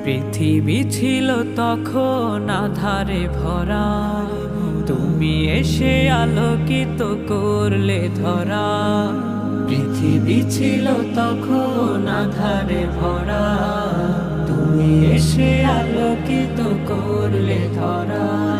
পৃথিবী ছিল তখন আধারে ভরা, তুমি এসে আলোকিত করলে ধরা। পৃথিবী ছিল তখন আধারে ভরা, তুমি এসে আলোকিত করলে ধরা।